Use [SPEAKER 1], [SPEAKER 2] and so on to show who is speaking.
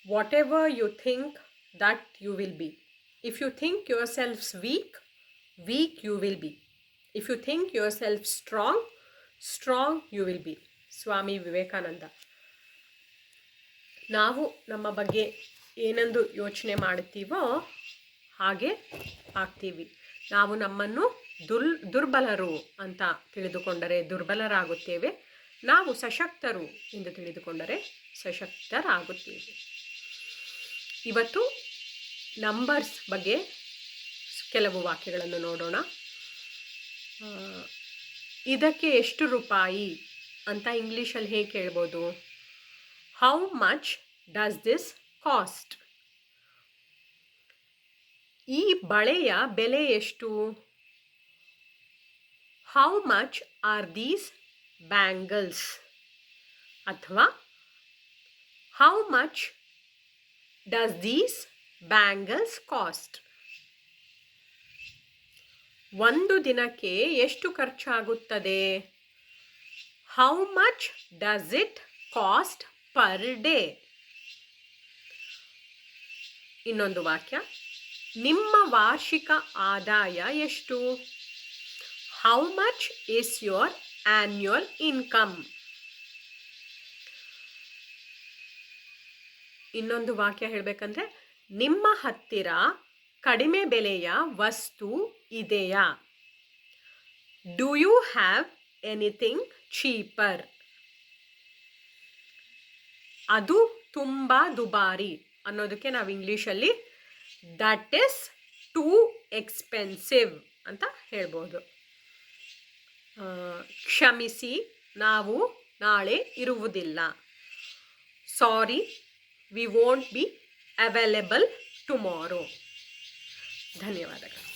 [SPEAKER 1] whatever you think, that you will be. If you think yourselves weak, weak you will be. If you think yourself strong, strong you will be. Swami Vivekananda. ನಾವು ನಮ್ಮ ಬಗ್ಗೆ ಏನೆಂದು ಯೋಚನೆ ಮಾಡುತ್ತೀವೋ ಹಾಗೆ ಆಗ್ತೀವಿ. ನಾವು ನಮ್ಮನ್ನು ದುರ್ಬಲರು ಅಂತ ತಿಳಿದುಕೊಂಡರೆ ದುರ್ಬಲರಾಗುತ್ತೇವೆ. ನಾವು ಸಶಕ್ತರು ಎಂದು ತಿಳಿದುಕೊಂಡರೆ ಸಶಕ್ತರಾಗುತ್ತೇವೆ. ಇವತ್ತು ನಂಬರ್ಸ್ ಬಗ್ಗೆ ಕೆಲವು ವಾಕ್ಯಗಳನ್ನು ನೋಡೋಣ. ಇದಕ್ಕೆ ಎಷ್ಟು ರೂಪಾಯಿ ಅಂತ ಇಂಗ್ಲೀಷಲ್ಲಿ ಹೇಗೆ ಕೇಳ್ಬೋದು? How much does this cost? ಈ ಬಳೆಯ ಬೆಲೆ ಎಷ್ಟು? How much are these bangles? ಅಥವಾ how much does these bangles cost? ಒಂದು ದಿನಕ್ಕೆ ಎಷ್ಟು ಖರ್ಚಾಗುತ್ತದೆ? How much does it cost per day? ಇನ್ನೊಂದು ವಾಕ್ಯ, ನಿಮ್ಮ ವಾರ್ಷಿಕ ಆದಾಯ ಎಷ್ಟು? How much is your annual income? ಇನ್ನೊಂದು ವಾಕ್ಯ ಹೇಳಬೇಕಂದ್ರೆ, ನಿಮ್ಮ ಹತ್ತಿರ ಕಡಿಮೆ ಬೆಲೆಯ ವಸ್ತು ಇದೆಯಾ? Do you have anything cheaper? ಅದು ತುಂಬ ದುಬಾರಿ ಅನ್ನೋದಕ್ಕೆ ನಾವು ಇಂಗ್ಲೀಷಲ್ಲಿ ದಟ್ ಈಸ್ ಟೂ ಎಕ್ಸ್ಪೆನ್ಸಿವ್ ಅಂತ ಹೇಳ್ಬೋದು. ಕ್ಷಮಿಸಿ, ನಾವು ನಾಳೆ ಇರುವುದಿಲ್ಲ. Sorry, we won't be available tomorrow. ಧನ್ಯವಾದಗಳು.